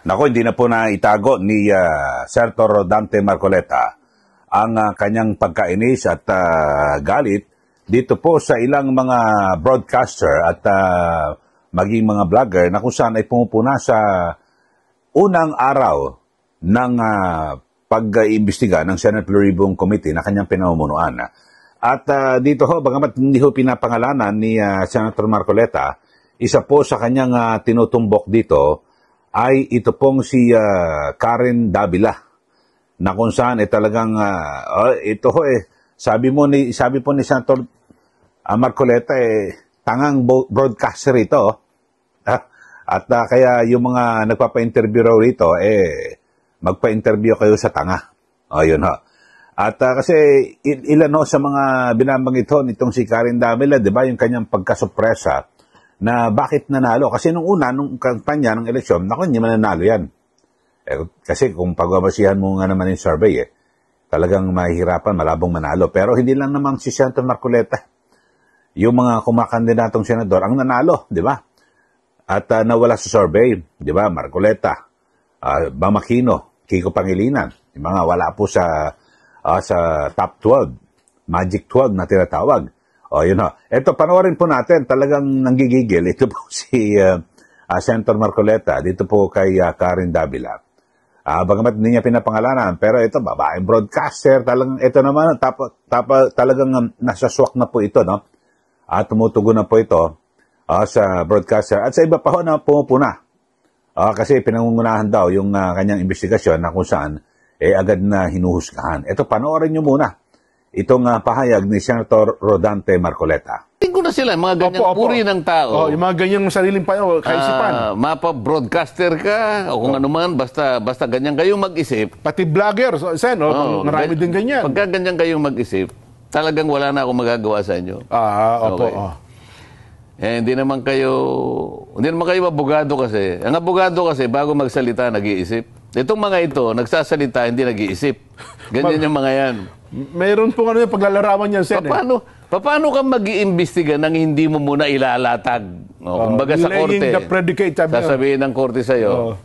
Nako, hindi na po na itago ni Senator Dante Marcoleta ang kanyang pagkainis at galit dito po sa ilang mga broadcaster at maging mga vlogger na kung saan ay pumupuna sa unang araw ng pag-iimbestiga ng Senate Blue Ribbon Committee na kanyang pinamumunuan. At dito ho, bagamat hindi ho pinapangalanan ni Senator Marcoleta, isa po sa kanyang tinutumbok dito ay ito pong si Karen Davila na kung saan talagang ito ho sabi po ni Senator Marcoleta tangang broadcaster ito at kaya yung mga nagpapa-interview raw rito magpa-interview kayo sa tanga. Yun ho. At kasi ilan ho sa mga binabanggit ho nitong si Karen Davila, 'di ba, yung kanyang pagkasupresa na bakit nanalo. Kasi nung kampanya ng eleksyon, naku, hindi mananalo yan. Kasi kung pagbabasihan mo nga naman yung survey, talagang mahihirapan, malabong manalo. Pero hindi lang naman si Senator Marcoleta. Yung mga kumakandidatong senador, ang nanalo, di ba? At nawala sa survey, di ba? Marcoleta, Bam Aquino, Kiko Pangilinan, yung mga wala po sa top 12, Magic 12 na tinatawag. Yun ho. Ito, panoorin po natin, talagang nanggigigil. Ito po si Senator Marcoleta, dito po kay Karen Davila. Bagamat hindi niya pinapangalanan, pero ito, babaeng broadcaster, talagang, ito naman, talagang nasaswak na po ito, no? Tumutugon na po ito sa broadcaster. At sa iba pa ho na pumupuna. Kasi pinangungunahan daw yung kanyang investigasyon na kung saan, agad na hinuhusgahan. Ito, panoorin nyo muna itong pahayag ni Senator Rodante Marcoleta. Tingko na sila, mga ganyang puri ng tao. Yung mga ganyang sariling kaisipan. Mapa-broadcaster ka, o kung ano man, basta ganyan kayong mag-isip. Pati vlogger, Sen, marami din ganyan. Pagka ganyan kayong mag-isip, talagang wala na akong magagawa sa inyo. Opo. Okay. Hindi naman kayo abogado kasi. Ang abogado kasi, bago magsalita, nag-iisip. Itong mga ito, nagsasalita, hindi nag-iisip. Ganyan yung mga yan. Mayroon po yung paglalarawan niyan, Sen. Paano ka mag-iimbestiga nang hindi mo muna ilalatag? Kumbaga sa korte, the predicate, sasabihin ng korte sa'yo,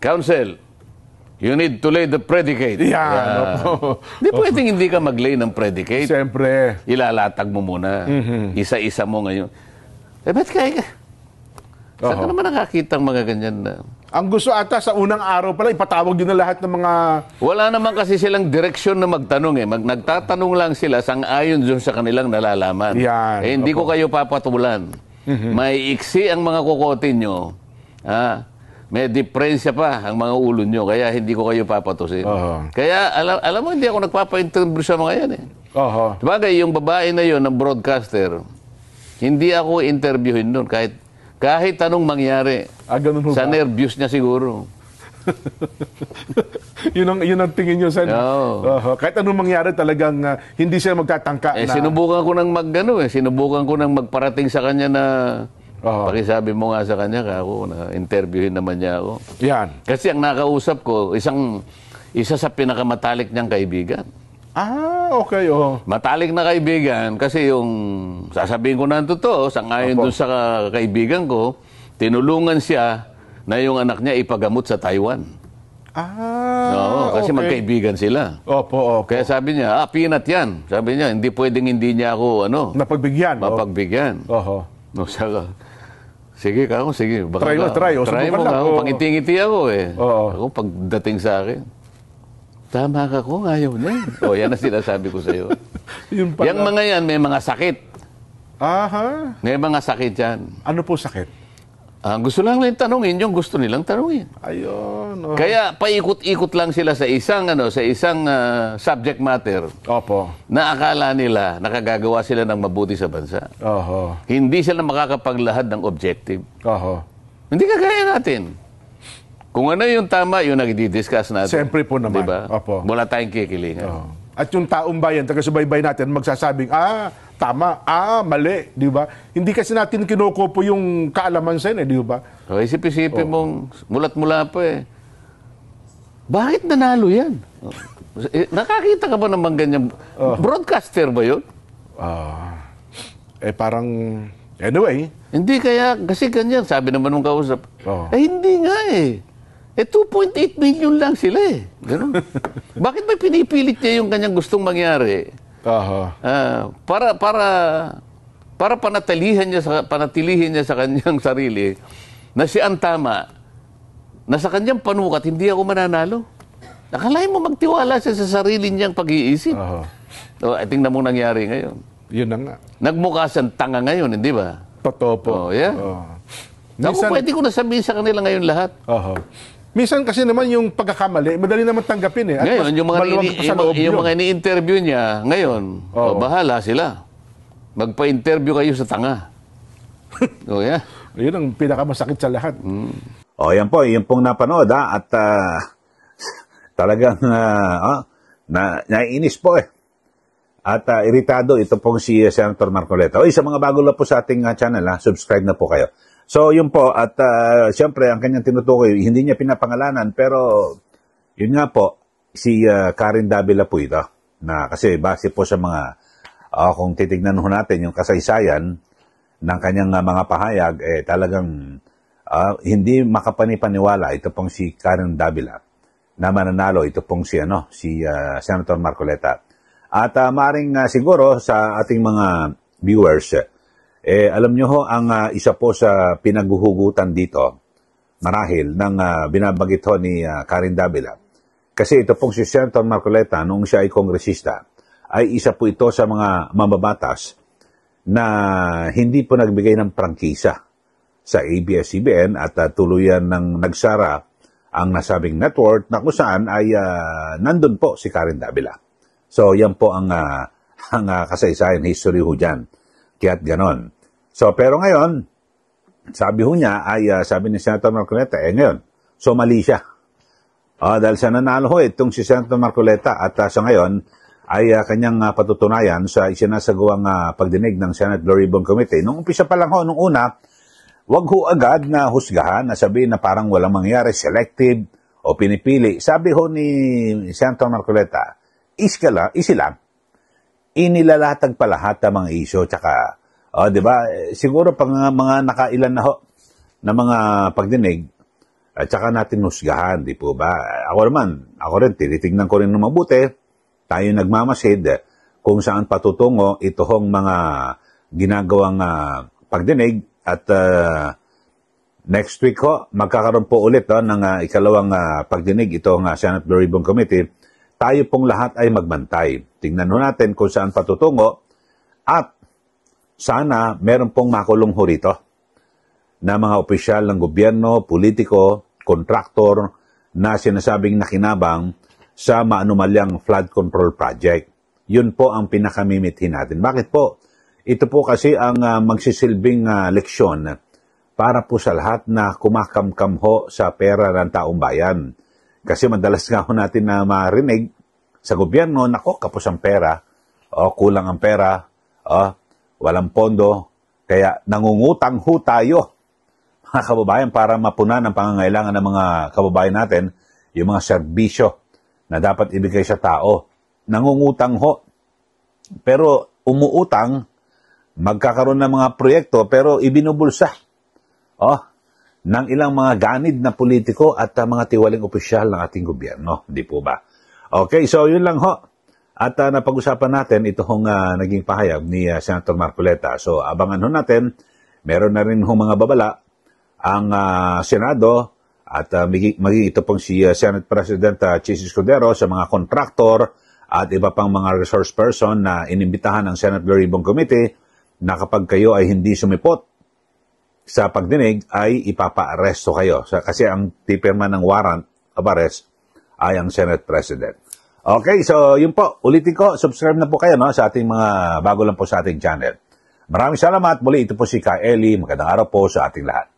Counsel, you need to lay the predicate. Hindi pwedeng hindi ka mag-lay ng predicate. Siyempre. Ilalatag mo muna. Isa-isa mo ngayon. Ba't kaya ka? Saan ka naman nakakita ang mga ganyan na? Ang gusto ata sa unang araw pala, ipatawag din na lahat ng mga... Wala naman kasi silang direksyon na magtanong nagtatanong lang sila sang-ayon dun sa kanilang nalalaman. Hindi ko kayo papatulan. May iksi ang mga kukotin nyo. May diferensya pa ang mga ulo nyo, kaya hindi ko kayo papatusin. Kaya alam mo, hindi ako nagpapa-interview sa mga yan Sabagay, yung babae na yun, ng broadcaster, hindi ako interviewin doon kahit anong mangyari. Sa nervyos niya siguro. yun ang tingin nyo, Sen. Kahit anong mangyari talagang hindi siya magtatangka na... Sinubukan ko nang magparating sa kanya na pakisabi mo nga sa kanya na interviewin naman niya ako. Kasi ang nakausap ko, isa sa pinakamatalik niyang kaibigan. Okay. Matalik na kaibigan kasi yung sasabihin ko na ang totoo, sangayon dun sa kaibigan ko, tinulungan siya na yung anak niya ipagamot sa Taiwan. Kasi magkaibigan sila. Opo. Kaya sabi niya, peanut yan. Sabi niya, hindi pwedeng hindi niya ako, mapagbigyan. Saka, sige. Try. Try mo ako. Pangiti-ngiti ako Ako pagdating sa akin. Tama ka kung ayaw niya. Yan ang sinasabi ko sa iyo. Yung mga yan, may mga sakit. May mga sakit yan. Ano po sakit? Gusto lang tanungin yung gusto nilang tanungin. Ayun. Kaya paikot-ikot lang sila sa isang subject matter. Na akala nila nakagagawa sila ng mabuti sa bansa. Hindi sila makakapaglahad ng objective. Hindi kagaya natin. Kung ano yung tama, yung nag-discuss natin. Siyempre po naman. Diba? Wala tayong kikilingan. At yung taong bayan, taga-subaybay natin, magsasabing, tama, mali, di ba? Hindi kasi natin kinukupo yung kaalaman sa di ba? Isip-isipin mong mulat-mula pa Bakit nanalo yan? Nakakita ka ba naman ganyan? Broadcaster ba yun? Parang, anyway. Hindi kasi ganyan, sabi naman nung kausap. Hindi nga 2.8 million lang sila eh. Ganun. Bakit ba pinipilit niya yung kanyang gustong mangyari? Para panatilihin niya sa kanyang sarili na siya ang tama, na sa kanyang panukat, hindi ako mananalo. Akalain mo magtiwala siya sa sarili niyang pag-iisip. Tingnan mo nangyari ngayon. Yun na nga. Nagmukha siyang tanga ngayon, hindi ba? Totoo po. Minsan, pwede ko na sabihin sa kanila ngayon lahat. Minsan kasi naman yung pagkakamali, madali naman tanggapin eh. At ngayon, yung mga ini-interview niya, ngayon, bahala sila. Magpa-interview kayo sa tanga. Yun ang pinakamasakit sa lahat. Yan po, yung pong napanood at talagang naiinis po eh. At iritado ito pong si Senator Marcoleta. Sa mga bago lang po sa ating channel, subscribe na po kayo. So, yun po, at siyempre, ang kanyang tinutukoy, hindi niya pinapangalanan, pero yun nga po, si Karen Davila po ito, na kasi base po sa mga, kung titignan ho natin yung kasaysayan ng kanyang mga pahayag, talagang hindi makapanipaniwala ito pong si Karen Davila na mananalo, ito pong si Senator Marcoleta. At maring siguro sa ating mga viewers, alam nyo ho, ang isa po sa pinaguhugutan dito, marahil, ng binabagit ho ni Karen Davila. Kasi ito pong si Senator Marcoleta, nung siya ay kongresista, ay isa po ito sa mga mambabatas na hindi po nagbigay ng prangkisa sa ABS-CBN at tuluyan ng nagsara ang nasabing network na kung saan ay nandun po si Karen Davila. So, yan po ang kasaysayan, history ho dyan. Kaya't ganon. So, pero ngayon, sabi ho niya, sabi ni Senator Marcoleta, ngayon, so mali siya. Dahil sa nanalo ho, itong si Senator Marcoleta at sa ngayon, ay kanyang patutunayan sa isinasagawang pagdinig ng Senate Blue Ribbon Committee. Nung umpisa pa lang ho, nung una, wag ho agad na husgahan, na sabihin na parang walang mangyari, selective o pinipili. Sabi ho ni Senator Marcoleta, isi lang, inilalatag pa lahat ng mga isyo, tsaka, di ba, siguro pang mga nakailan na ho, na mga pagdinig, at tsaka natin husgahan, di po ba? Ako rin, tinitignan ko rin ng mabuti, tayo nagmamasid kung saan patutungo itoong mga ginagawang pagdinig, at next week ho, magkakaroon po ulit ng ikalawang pagdinig itong Senate Blue Ribbon Committee. Tayo pong lahat ay magbantay. Tingnan ho natin kung saan patutungo at sana meron pong makulong ho rito na mga opisyal ng gobyerno, politiko, kontraktor na sinasabing nakinabang sa maanumalyang flood control project. Yun po ang pinakamimitin natin. Bakit po? Ito po kasi ang magsisilbing leksyon para po sa lahat na kumakamkam ho sa pera ng taong bayan. Kasi madalas nga ho natin na marinig sa gobyerno, nako, kapos ang pera, kulang ang pera, walang pondo, kaya nangungutang ho tayo, mga kababayan, para mapunan ang pangangailangan ng mga kababayan natin, yung mga serbisyo na dapat ibigay sa tao. Nangungutang ho. Pero umuutang, magkakaroon ng mga proyekto, pero ibinubulsa ng ilang mga ganid na politiko at mga tiwaling opisyal ng ating gobyerno. Di po ba? Okay, so yun lang ho. At napag-usapan natin itong naging pahayag ni Senator Marcoleta. So abangan ho natin, meron na rin ho mga babala ang Senado at magiging ito pong si Senate President Chis Escudero sa mga kontraktor at iba pang mga resource person na inimbitahan ng Senate Blue Ribbon Committee na kapag kayo ay hindi sumipot sa pagdinig ay ipapa-aresto kayo. Kasi ang tipirma ng warrant of arrest ay ang Senate President. Okay, so yun po. Ulitin ko, subscribe na po kayo sa ating mga bago lang po sa ating channel. Maraming salamat. Muli, ito po si Ka Eli. Magandang araw po sa ating lahat.